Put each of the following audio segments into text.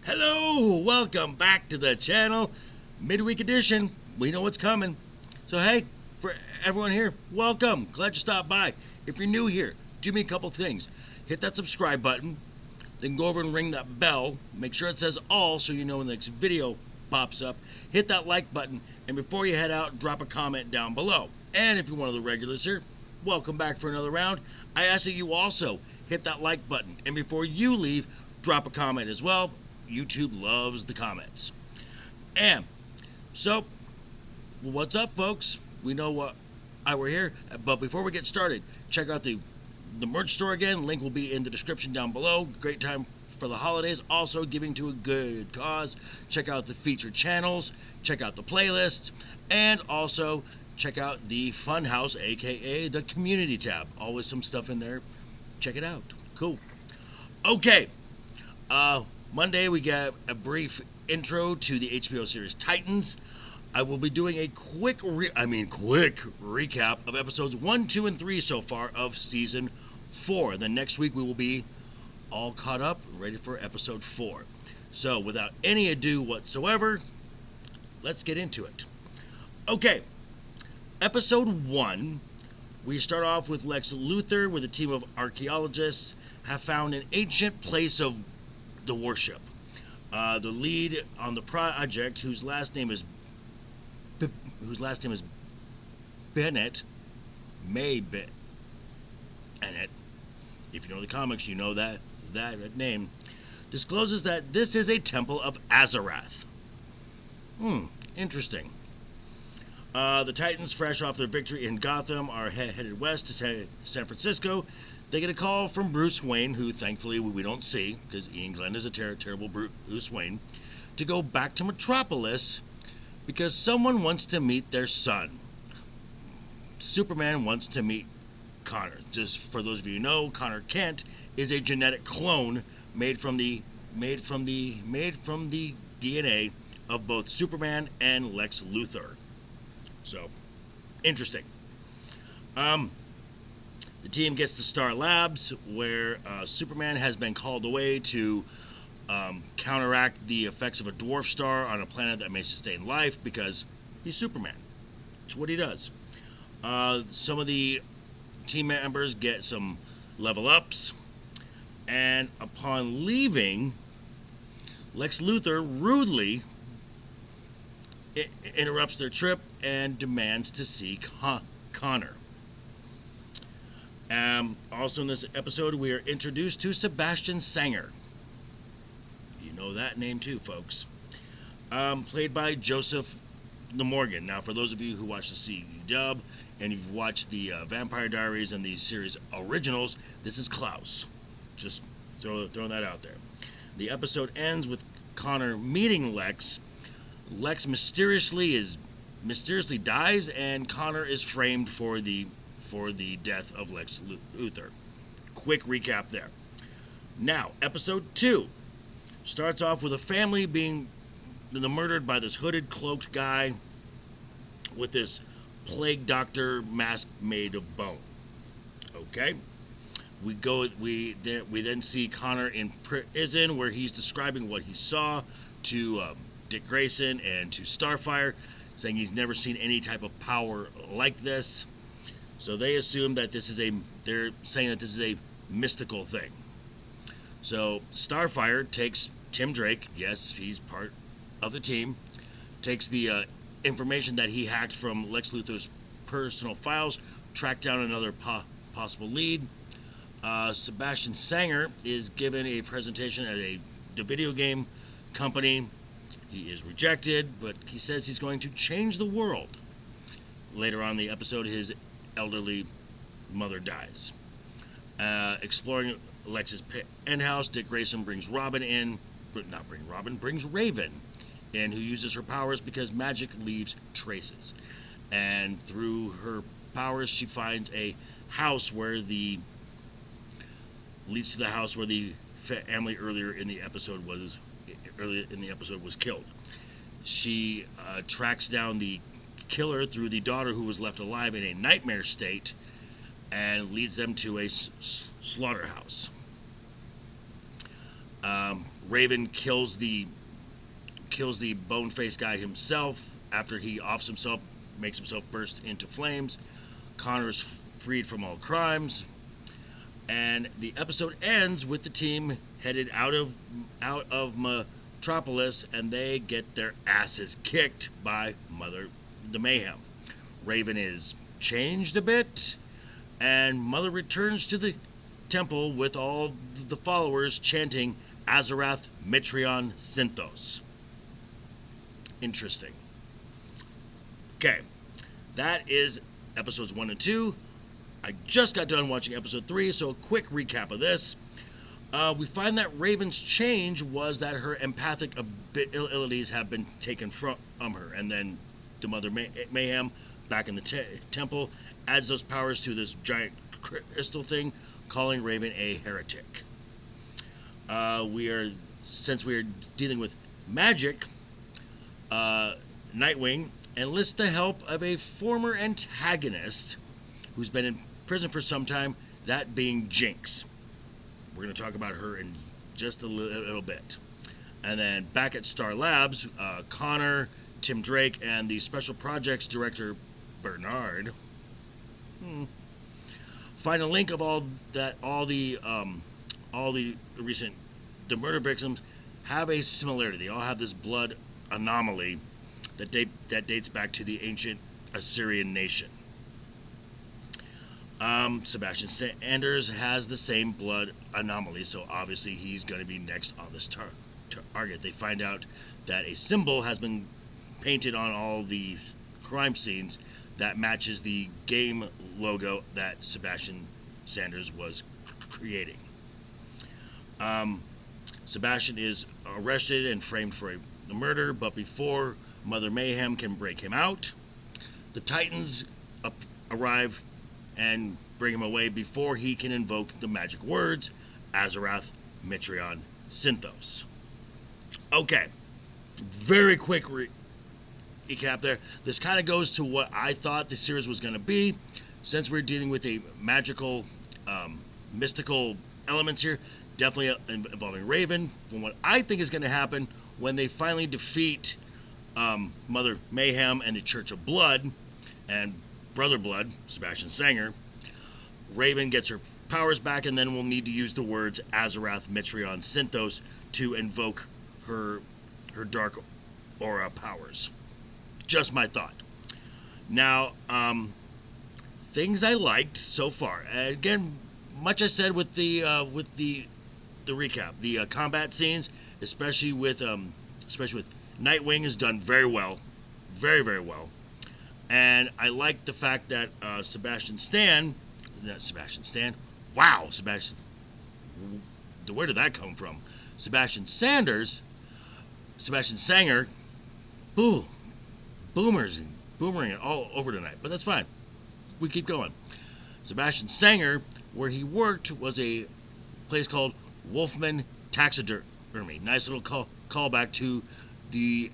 Hello, welcome back to the channel. Midweek edition. We know what's coming. So hey, for everyone here, welcome. Glad you stopped by. If you're new here, do me a couple things. Hit that subscribe button, then go over and ring that bell. Make sure it says all so you know when the next video pops up. Hit that like button, and before you head out, drop a comment down below. And if you're one of the regulars here, welcome back for another round. I ask that you also hit that like button, and before you leave, drop a comment as well. YouTube loves the comments. And so, what's up, folks? We know why we're here, but before we get started, check out the merch store again. Link will be in the description down below. Great time for the holidays. Also, giving to a good cause. Check out the featured channels. Check out the playlists, and also check out the Funhouse, aka the community tab. Always some stuff in there. Check it out. Cool. Okay. Monday, we get a brief intro to the HBO series Titans. I will be doing a quick recap of episodes 1, 2, and 3 so far of season 4. Then next week, we will be all caught up, ready for episode 4. So, without any ado whatsoever, let's get into it. Okay, episode 1, we start off with Lex Luthor with a team of archaeologists have found an ancient place of the worship. The lead on the project, whose last name is Bennett, May Bennett. If you know the comics, you know that name. Discloses that this is a temple of Azarath. Interesting. The Titans, fresh off their victory in Gotham, are headed west to San Francisco. They get a call from Bruce Wayne, who thankfully we don't see, because Ian Glenn is a terrible Bruce Wayne, to go back to Metropolis because someone wants to meet their son. Superman wants to meet Connor. Just for those of you who know, Connor Kent is a genetic clone made from the DNA of both Superman and Lex Luthor. So, interesting. The team gets to Star Labs, where Superman has been called away to counteract the effects of a dwarf star on a planet that may sustain life because he's Superman. It's what he does. Some of the team members get some level ups, and upon leaving, Lex Luthor rudely interrupts their trip and demands to see Connor. Also in this episode, we are introduced to Sebastian Sanger. You know that name too, folks. Played by Joseph Morgan. Now, for those of you who watch the CW and you've watched the Vampire Diaries and the series originals, this is Klaus. Just throwing that out there. The episode ends with Connor meeting Lex. Lex mysteriously dies, and Connor is framed for the death of Lex Luthor. Quick recap there. Now, episode 2 starts off with a family being murdered by this hooded, cloaked guy with this plague doctor mask made of bone. Okay? We then see Connor in prison, where he's describing what he saw to Dick Grayson and to Starfire, saying he's never seen any type of power like this. So they assume that they're saying that this is a mystical thing. So Starfire takes Tim Drake, yes, he's part of the team, takes the information that he hacked from Lex Luthor's personal files, tracked down another possible lead. Sebastian Sanger is given a presentation at the video game company. He is rejected, but he says he's going to change the world. Later on in the episode, his elderly mother dies. Exploring Lex's penthouse, Dick Grayson brings Raven in, who uses her powers because magic leaves traces. And through her powers, she finds a house leads to the house where the family earlier in the episode was killed. She tracks down the killer through the daughter, who was left alive in a nightmare state, and leads them to a slaughterhouse. Raven kills the bone face guy himself after he offs himself, makes himself burst into flames. Connor's freed from all crimes, and the episode ends with the team headed out of Metropolis, and they get their asses kicked by Mother the Mayhem. Raven is changed a bit, and Mother returns to the temple with all the followers chanting Azarath Mitrion Synthos. Interesting. Okay, that is episodes 1 and 2. I just got done watching episode 3, so a quick recap of this. We find that Raven's change was that her empathic abilities have been taken from her, and then the Mother Mayhem, back in the temple, adds those powers to this giant crystal thing, calling Raven a heretic. Since we are dealing with magic, Nightwing enlists the help of a former antagonist who's been in prison for some time, that being Jinx. We're going to talk about her in just a little bit. And then back at Star Labs, Connor, Tim Drake, and the Special Projects Director Bernard find a link of all the recent murder victims have a similarity. They all have this blood anomaly that dates back to the ancient Assyrian nation. Sebastian Sanders has the same blood anomaly, so obviously he's going to be next on this target. They find out that a symbol has been painted on all the crime scenes that matches the game logo that Sebastian Sanders was creating. Sebastian is arrested and framed for a murder, but before Mother Mayhem can break him out, the Titans arrive and bring him away before he can invoke the magic words Azarath Mitrion Synthos. Okay, very quick recap there. This kind of goes to what I thought the series was going to be. Since we're dealing with a magical, mystical elements here, definitely involving Raven. From what I think is going to happen when they finally defeat Mother Mayhem and the Church of Blood and Brother Blood, Sebastian Sanger, Raven gets her powers back, and then we'll need to use the words Azarath Mitrion Synthos to invoke her dark aura powers. Just my thought. Now, things I liked so far. Again, much I said with the recap, the combat scenes, especially with Nightwing, is done very well, very very well. And I like the fact that Sebastian Stan, wow, Sebastian, where did that come from? Sebastian Sanger, boomering all over tonight, but that's fine. We keep going. Sebastian Sanger, where he worked, was a place called Wolfman Taxidermy. Nice little callback to the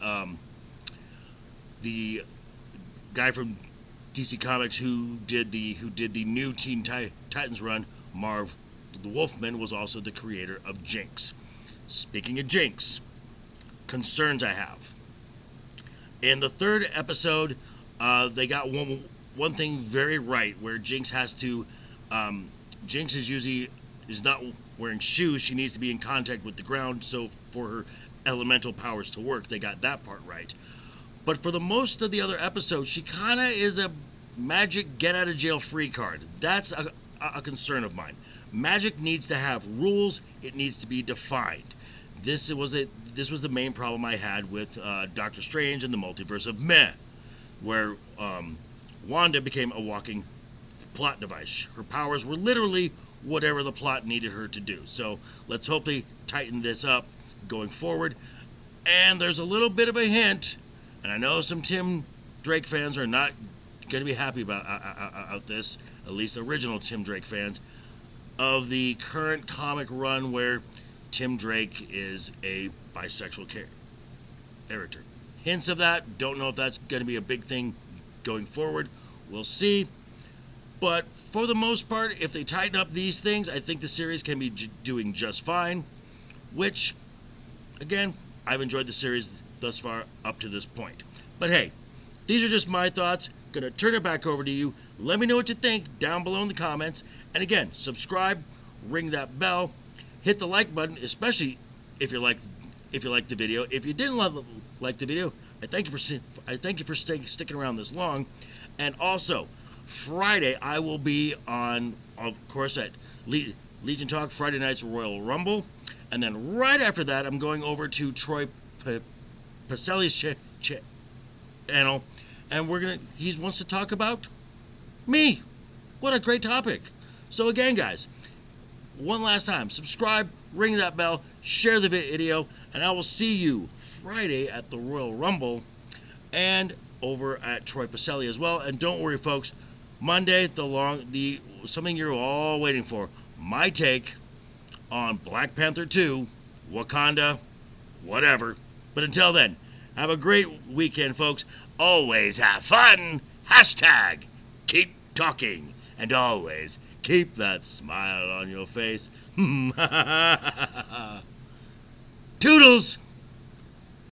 guy from DC Comics who did the new Teen Titans run. Marv the Wolfman was also the creator of Jinx. Speaking of Jinx, concerns I have. In the third episode, they got one thing very right, where Jinx has to. Jinx is not wearing shoes. She needs to be in contact with the ground. So for her elemental powers to work, they got that part right. But for the most of the other episodes, she kind of is a magic get out of jail free card. That's a concern of mine. Magic needs to have rules. It needs to be defined. This was the main problem I had with Doctor Strange and the Multiverse of Meh, where Wanda became a walking plot device. Her powers were literally whatever the plot needed her to do. So let's hope they tighten this up going forward. And there's a little bit of a hint, and I know some Tim Drake fans are not going to be happy about this, at least original Tim Drake fans, of the current comic run where Tim Drake is a bisexual character. Hints of that. Don't know if that's going to be a big thing going forward. We'll see. But for the most part, if they tighten up these things, I think the series can be doing just fine. Which, Again, I've enjoyed the series thus far up to this point. But hey, these are just my thoughts. Gonna turn it back over to you. Let me know what you think down below in the comments. And again, subscribe, ring that bell, hit the like button, especially if you like the video. If you didn't like the video, I thank you for sticking around this long. And also, Friday I will be on, of course, at Legion Talk Friday night's Royal Rumble, and then right after that I'm going over to Troy Pacelli's channel, and he wants to talk about me. What a great topic. So again, guys, one last time, subscribe, ring that bell, share the video, and I will see you Friday at the Royal Rumble and over at Troy Pacelli as well. And don't worry, folks, Monday, something you're all waiting for, my take on Black Panther 2, Wakanda, whatever. But until then, have a great weekend, folks. Always have fun. Hashtag keep talking. And always keep that smile on your face. Toodles!